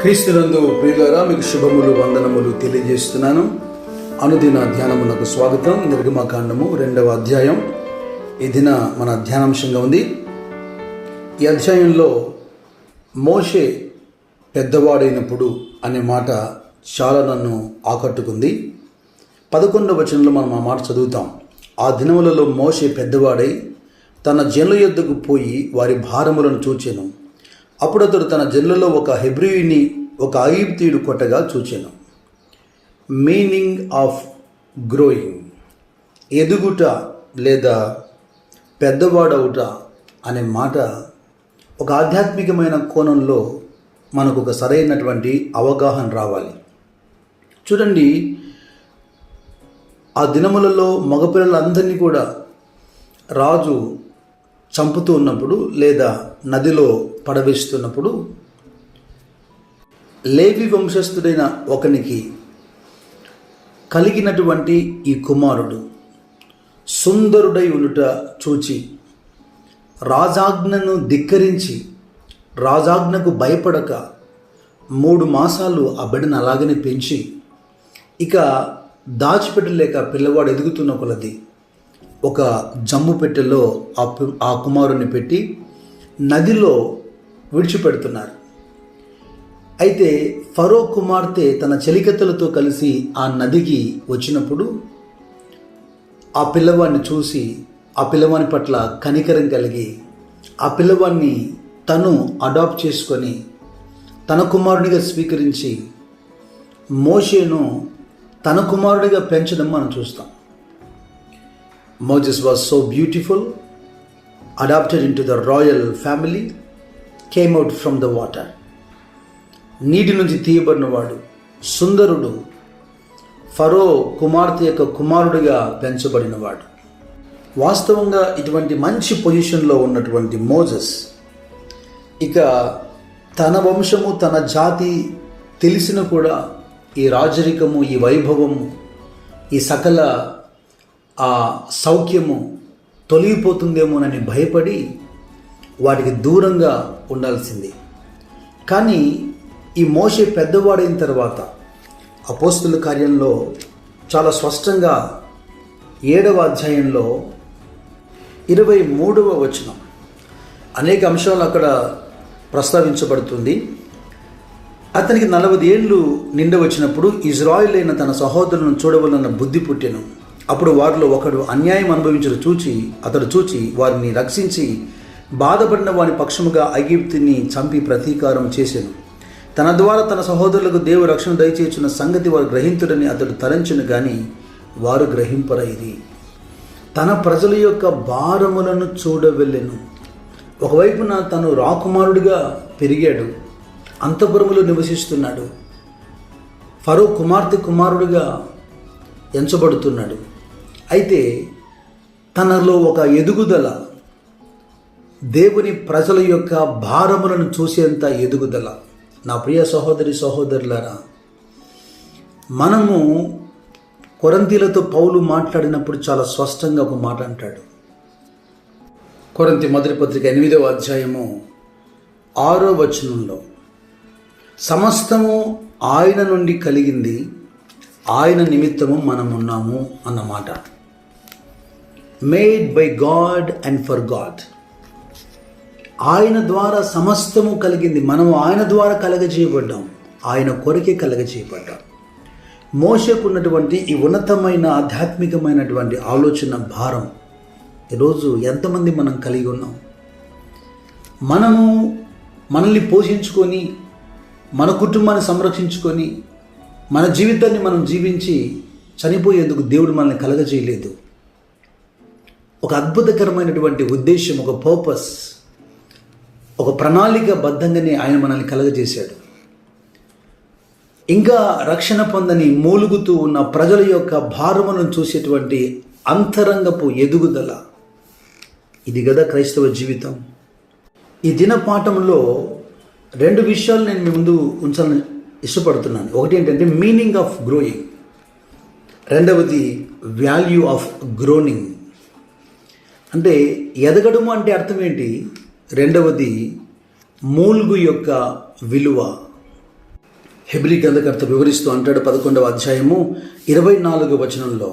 క్రీస్తునందు ప్రియులారా, మీకు శుభములు వందనములు తెలియజేస్తున్నాను. అనుదిన ధ్యానమునకు స్వాగతం. నిర్గమకాండము 2వ అధ్యాయం ఈ దిన మన ధ్యానాంశంగా ఉంది. ఈ అధ్యాయంలో మోషే పెద్దవాడైనప్పుడు అనే మాట చాలా నన్ను ఆకట్టుకుంది. 11వ వచనంలో మనం ఆ మాట చదువుతాం. ఆ దినములలో మోషే పెద్దవాడై తన జనుల యొద్దకు పోయి వారి భారములను చూచెను. అప్పుడు అతడు తన జనులలో ఒక హెబ్రీయుని ఒక ఐగుప్తీయుడు కొట్టగా చూచెను. మీనింగ్ ఆఫ్ గ్రోయింగ్, ఎదుగుట లేదా పెద్దవాడవుట అనే మాట ఒక ఆధ్యాత్మికమైన కోణంలో మనకు ఒక సరైనటువంటి అవగాహన రావాలి. చూడండి, ఆ దినములలో మగపిల్లలందరినీ కూడా రాజు చంపుతూ ఉన్నప్పుడు లేదా నదిలో పడవేస్తున్నప్పుడు లేవి వంశస్థుడైన ఒకనికి కలిగినటువంటి ఈ కుమారుడు సుందరుడై ఉండుట చూచి రాజాజ్ఞను ధిక్కరించి రాజాజ్ఞకు భయపడక 3 మాసాలు ఆ బిడ్డను అలాగనే పెంచి ఇక దాచిపెట్టలేక పిల్లవాడు ఎదుగుతున్న కొలది ఒక జమ్ము పెట్టెలో ఆ కుమారుని పెట్టి నదిలో విడిచిపెడుతున్నారు. అయితే ఫరో కుమార్తె తన చెలికత్తెలతో కలిసి ఆ నదికి వచ్చినప్పుడు ఆ పిల్లవాడిని చూసి ఆ పిల్లవాని పట్ల కనికరం కలిగి ఆ పిల్లవాడిని తను అడాప్ట్ చేసుకొని తన కుమారుడిగా స్వీకరించి మోషేను తన కుమారుడిగా పెంచడం మనం చూస్తాం. Moses was so beautiful, adopted into the royal family, came out from the water. నీటి నుంచి తీయబడినవాడు, సుందరుడు, ఫరో కుమార్తె యొక్క కుమారుడిగా పెంచబడినవాడు. వాస్తవంగా ఇటువంటి మంచి పొజిషన్లో ఉన్నటువంటి మోజెస్ ఇక తన వంశము తన జాతి తెలిసిన కూడా ఈ రాజరికము, ఈ వైభవము, ఈ సకల ఆ సౌఖ్యము తొలగిపోతుందేమోనని భయపడి వాటికి దూరంగా ఉండాల్సింది. కానీ ఈ మోషే పెద్దవాడైన తర్వాత అపోస్తుల కార్యంలో చాలా స్పష్టంగా 7వ అధ్యాయంలో 23వ వచనం అనేక అంశాలు అక్కడ ప్రస్తావించబడుతుంది. అతనికి 40 ఏళ్ళు నిండవచ్చినప్పుడు ఇజ్రాయిలైన తన సహోదరులను చూడవలన్న బుద్ధి పుట్టెను. అప్పుడు వారిలో ఒకడు అన్యాయం అనుభవించడం అతడు చూచి వారిని రక్షించి బాధపడిన వారి పక్షముగా ఐగుప్తుని చంపి ప్రతీకారం చేసెను. తన ద్వారా తన సహోదరులకు దేవుడు రక్షణ దయచేస్తున్న సంగతి వారు గ్రహించుడని అతడు తలంచెను, కానీ వారు గ్రహింపరైరి. తన ప్రజల యొక్క భారములను చూడవెళ్ళెను. ఒకవైపున తను రాకుమారుడిగా పెరిగాడు, అంతఃపురములో నివసిస్తున్నాడు, ఫరో కుమార్తె కుమారుడిగా ఎంచబడుతున్నాడు. అయితే తనలో ఒక ఎదుగుదల, దేవుని ప్రజల యొక్క భారములను చూసేంత ఎదుగుదల. నా ప్రియ సహోదరి సహోదరులారా, మనము కొరింథీయులతో పౌలు మాట్లాడినప్పుడు చాలా స్పష్టంగా ఒక మాట అంటాడు. కొరింథీ మొదటి పత్రిక 8వ అధ్యాయము 6వ వచనంలో సమస్తము ఆయన నుండి కలిగింది, ఆయన నిమిత్తము మనమున్నాము అన్నమాట. Made by God and for God. ఆయన ద్వారా సమస్తము కలిగింది. మనం ఆయన ద్వారా కలగజేయబడ్డాం, ఆయన కొరకే కలగజేయబడ్డాం. మోషేకు ఉన్నటువంటి ఈ ఉన్నతమైన ఆధ్యాత్మికమైనటువంటి ఆలోచన భారం ఈరోజు ఎంతమంది మనం కలిగి ఉన్నాం? మనము మనల్ని పోషించుకొని మన కుటుంబాన్ని సంరక్షించుకొని మన జీవితాన్ని మనం జీవించి చనిపోయేందుకు దేవుడు మనల్ని కలగజేయలేదు. ఒక అద్భుతకరమైనటువంటి ఉద్దేశం, ఒక పర్పస్, ఒక ప్రణాళిక బద్ధంగానే ఆయన మనల్ని కలగజేశాడు. ఇంకా రక్షణ పొందని మూలుగుతూ ఉన్న ప్రజల యొక్క భారములను చూసేటువంటి అంతరంగపు ఎదుగుదల, ఇది కదా క్రైస్తవ జీవితం. ఈ దిన పాఠంలో 2 విషయాలు నేను మీ ముందు ఉంచాలని ఇష్టపడుతున్నాను. ఒకటి ఏంటంటే మీనింగ్ ఆఫ్ గ్రోయింగ్, రెండవది వాల్యూ ఆఫ్ గ్రోనింగ్. అంటే ఎదగడము అంటే అర్థం ఏంటి? రెండవది మూల్గు యొక్క విలువ. హెబ్రీ గ్రంథకర్త వివరిస్తూ అంటాడు 11వ అధ్యాయము 24వ వచనంలో,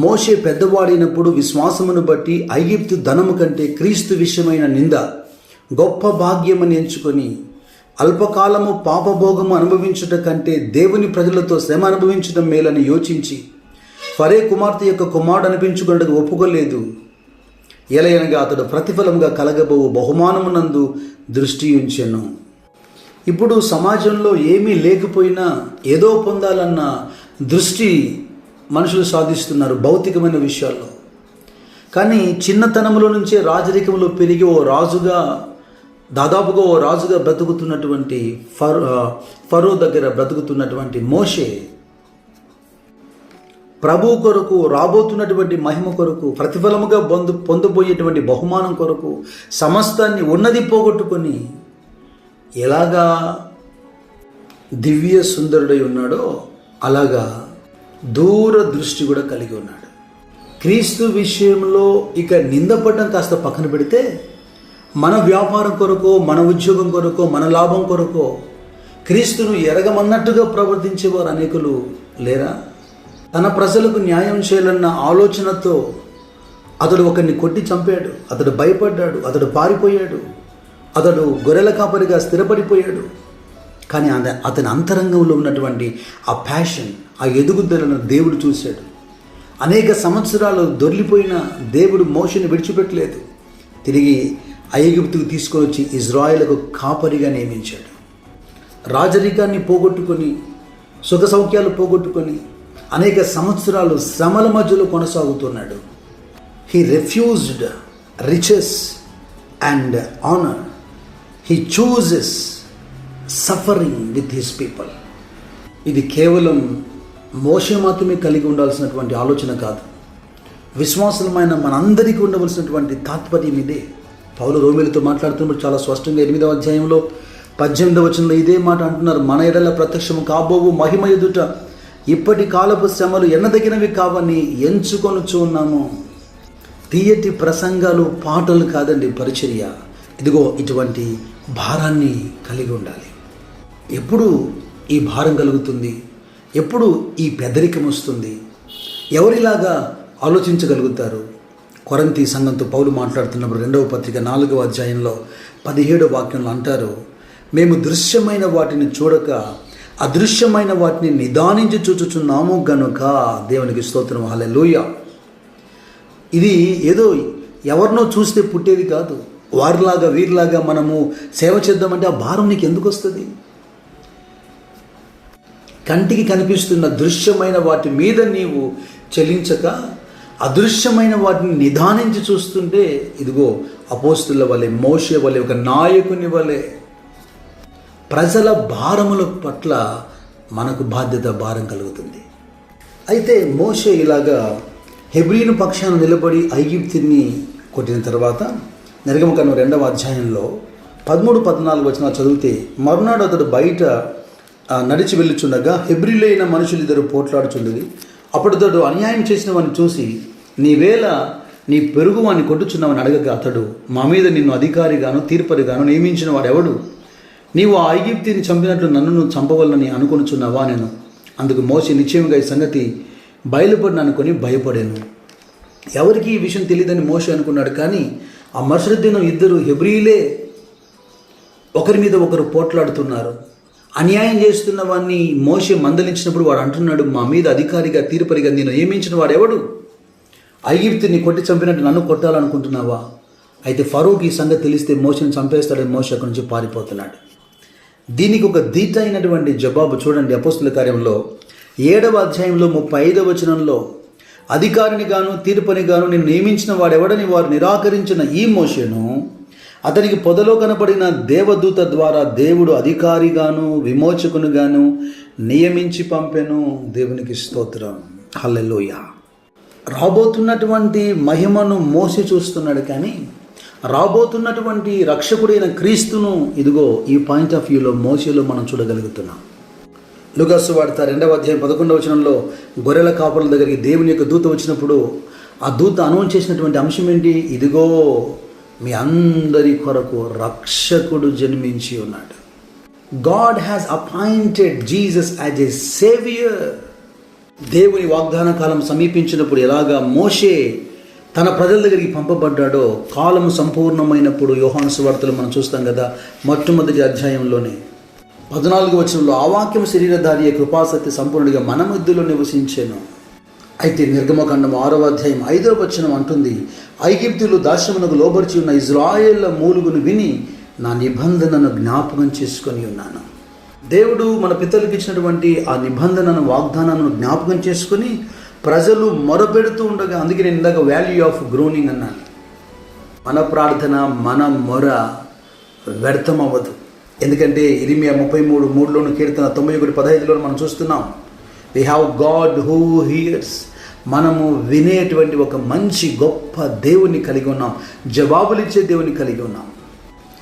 మోషే పెద్దవాడైనప్పుడు విశ్వాసమును బట్టి ఐగుప్తు ధనము కంటే క్రీస్తు విషయమైన నింద గొప్ప భాగ్యమని ఎంచుకొని అల్పకాలము పాపభోగము అనుభవించుట కంటే దేవుని ప్రజలతో శ్రమ అనుభవించడం మేలని యోచించి ఫరే కుమార్తె యొక్క కుమారుడు అనిపించుకున్నట్టుకు ఒప్పుకోలేదు. ఎలయనగా అతడు ప్రతిఫలముగా కలగబోవు బహుమానమునందు దృష్టి ఉంచెను. ఇప్పుడు సమాజంలో ఏమీ లేకపోయినా ఏదో పొందాలన్న దృష్టి మనుషులు సాధిస్తున్నారు భౌతికమైన విషయాల్లో. కానీ చిన్నతనంలో నుంచే రాజరికంలో పెరిగి దాదాపుగా ఓ రాజుగా బ్రతుకుతున్నటువంటి ఫరో దగ్గర బ్రతుకుతున్నటువంటి మోషే ప్రభు కొరకు, రాబోతున్నటువంటి మహిమ కొరకు, ప్రతిఫలముగా పొందబోయేటువంటి బహుమానం కొరకు సమస్తాన్ని ఉన్నది పోగొట్టుకొని ఎలాగా దివ్య సుందరుడై ఉన్నాడో అలాగా దూరదృష్టి కూడా కలిగి ఉన్నాడు. క్రీస్తు విషయంలో ఇక నిందపడడం కాస్త పక్కన పెడితే, మన వ్యాపారం కొరకో, మన ఉద్యోగం కొరకో, మన లాభం కొరకో క్రీస్తును ఎరగమన్నట్టుగా ప్రవర్తించేవారు అనేకులు లేరా? తన ప్రజలకు న్యాయం చేయాలన్న ఆలోచనతో అతడు ఒకరిని కొట్టి చంపాడు, అతడు భయపడ్డాడు, అతడు పారిపోయాడు, అతడు గొర్రెల కాపరిగా స్థిరపడిపోయాడు. కానీ అతని అంతరంగంలో ఉన్నటువంటి ఆ ప్యాషన్, ఆ ఎదుగుదలను దేవుడు చూశాడు. అనేక సంవత్సరాలు దొర్లిపోయిన దేవుడు మోషేని విడిచిపెట్టలేదు. తిరిగి ఐగుప్తుకు తీసుకొని వచ్చి ఇజ్రాయేలుకు కాపరిగా నియమించాడు. రాజరికాన్ని పోగొట్టుకొని, సుఖ సౌఖ్యాలు పోగొట్టుకొని అనేక సంవత్సరాలు శ్రమల మధ్యలో కొనసాగుతున్నాడు. He refused riches and honor. He chooses suffering with his people. ఇది కేవలం మోషే మాత్రమే కలిగి ఉండాల్సినటువంటి ఆలోచన కాదు. విశ్వాసులమైన మనందరికీ ఉండవలసినటువంటి తాత్పర్యం ఇదే. పౌలు రోమీయులతో మాట్లాడుతున్నప్పుడు చాలా స్పష్టంగా 8వ అధ్యాయంలో 18వ వచనంలో ఇదే మాట అంటున్నారు. మన ఎడల ప్రత్యక్షము కాబోవు మహిమ ఎదుట ఇప్పటి కాలపు శ్రమలు ఎన్నదగినవి కావని ఎంచుకొనుచు ఉన్నాము. తీయటి ప్రసంగాలు, పాటలు కాదండి పరిచర్య. ఇదిగో ఇటువంటి భారాన్ని కలిగి ఉండాలి. ఎప్పుడు ఈ భారం కలుగుతుంది? ఎప్పుడు ఈ పెద్దరికం వస్తుంది? ఎవరిలాగా ఆలోచించగలుగుతారు? కొరింథీ సంఘంతో పౌలు మాట్లాడుతున్నప్పుడు 2వ పత్రిక 4వ అధ్యాయంలో 17వ వాక్యంలో అంటారు, మేము దృశ్యమైన వాటిని చూడక అదృశ్యమైన వాటిని నిదానించి చూచుచున్నాము గనుక. దేవునికి స్తోత్రం, హల్లెలూయా. ఇది ఏదో ఎవరినో చూస్తే పుట్టేది కాదు. వారిలాగా వీరిలాగా మనము సేవ చేద్దామంటే ఆ భారం నీకు ఎందుకు వస్తుంది? కంటికి కనిపిస్తున్న దృశ్యమైన వాటి మీద నీవు చెల్లించక అదృశ్యమైన వాటిని నిదానించి చూస్తుంటే, ఇదిగో అపోస్తుల వలె, మోషే వలె, ఒక నాయకుని వలె ప్రజల భారముల పట్ల మనకు భారం కలుగుతుంది. అయితే మోషే ఇలాగా హెబ్రీను పక్షాన నిలబడి ఐగుప్తుని కొట్టిన తర్వాత నిర్గమకాండం 2వ అధ్యాయంలో 13-14 వచనాలు చదివితే, మరునాడు అతడు బయట నడిచి వెళ్ళుచుండగా హెబ్రీలైన మనుషులు ఇద్దరు పోట్లాడుచుండేది. అప్పుడు అతడు అన్యాయం చేసిన వాడిని చూసి, నీవేళ నీ పెరుగు వాడిని కొట్టుచున్నావని అడగగా అతడు, మా మీద నిన్ను అధికారిగాను తీర్పరిగాను నియమించిన వాడెవడు? నీవు ఆ ఐగుప్తిని చంపినట్లు నన్ను నువ్వు చంపవలనని అనుకొనుచున్నావా నేను? అందుకు మోషే నిశ్చయంగా ఈ సంగతి బయలుపడిన అనుకొని భయపడాను. ఎవరికి ఈ విషయం తెలియదని మోషే అనుకున్నాడు. కానీ ఆ మరుసటి దినం ఇద్దరు హెబ్రీలే ఒకరి మీద ఒకరు పోట్లాడుతున్నారు. అన్యాయం చేస్తున్న వాడిని మోషే మందలించినప్పుడు వాడు అంటున్నాడు, మా మీద అధికారిగా తీర్పరిగా నేను నియమించిన వాడెవడు? ఐగుప్తుని కొట్టి చంపినట్టు నన్ను కొట్టాలనుకుంటున్నావా? అయితే ఫరోకి ఈ సంగతి తెలిస్తే మోషేని చంపేస్తాడని మోషే అక్కడి నుంచి పారిపోతున్నాడు. దీనికి ఒక ధీటైనటువంటి జవాబు చూడండి. అపోస్తుల కార్యంలో 7వ అధ్యాయంలో 35వ వచనంలో, అధికారిని గాను తీర్పని గాను నేను నియమించిన వాడెవడని వారు నిరాకరించిన ఈ మోషేను అతనికి పొదలో కనపడిన దేవదూత ద్వారా దేవుడు అధికారిగాను విమోచకునిగాను నియమించి పంపెను. దేవునికి స్తోత్రం, హల్లెలూయా. రాబోతున్నటువంటి మహిమను మోషే చూస్తున్నాడు. కానీ రాబోతున్నటువంటి రక్షకుడైన క్రీస్తును ఇదిగో ఈ పాయింట్ ఆఫ్ వ్యూలో మోషేలో మనం చూడగలుగుతున్నాం. లూకా సువార్త 2వ అధ్యాయం 11వ వచనంలో గొర్రెల కాపరుల దగ్గరికి దేవుని యొక్క దూత వచ్చినప్పుడు ఆ దూత అనౌన్స్ చేసినటువంటి అంశం ఏంటి? ఇదిగో మీ అందరి కొరకు రక్షకుడు జన్మించి ఉన్నాడు. God has appointed Jesus as a saviour. దేవుని వాగ్దాన కాలం సమీపించినప్పుడు ఎలాగా మోషే తన ప్రజల దగ్గరికి పంపబడ్డాడో, కాలము సంపూర్ణమైనప్పుడు యోహాను సువార్తలో మనం చూస్తాం కదా, మొట్టమొదటి అధ్యాయంలోనే 14వ వచనంలో ఆ వాక్యం శరీరధారి కృపాసత్య సంపూర్ణుడిగా మన మధ్యలో నివసించాను. అయితే నిర్గమకాండం 6వ అధ్యాయం 5వ వచనం అంటుంది, ఐగుప్తులు దాస్యమునకు లోబర్చి ఉన్న ఇజ్రాయేళ్ల మూలుగును విని నా నిబంధనను జ్ఞాపకం చేసుకొని ఉన్నాను. దేవుడు మన పితరులకు ఇచ్చినటువంటి ఆ నిబంధనను, వాగ్దానాలను జ్ఞాపకం చేసుకుని ప్రజలు మొరపెడుతూ ఉండగా, అందుకే నేను ఇందాక వాల్యూ ఆఫ్ గ్రోనింగ్ అన్నాను. మన ప్రార్థన, మన మొర వ్యర్థం అవ్వదు. ఎందుకంటే ఇర్మియా 33:3లోను, కీర్తన 91:15లో మనం చూస్తున్నాం, we have God who hears. మనము వినేటువంటి ఒక మంచి గొప్ప దేవుని కలిగి ఉన్నాం, జవాబులిచ్చే దేవుని కలిగి ఉన్నాం.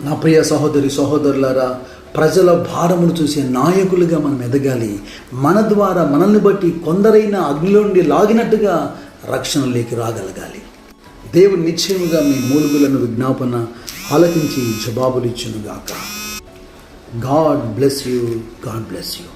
నా ప్రియ సహోదరి సహోదరులారా, ప్రజల భారమును చూసే నాయకులుగా మనం ఎదగాలి. మన ద్వారా మనల్ని బట్టి కొందరైనా అగ్నిలో నుండి లాగినట్టుగా రక్షణలోకి రాగలగాలి. దేవుడు నిశ్చయముగా మీ మూలుగులను విజ్ఞాపన ఆలకించి జవాబులిచ్చునుగాక. God bless you. God bless you.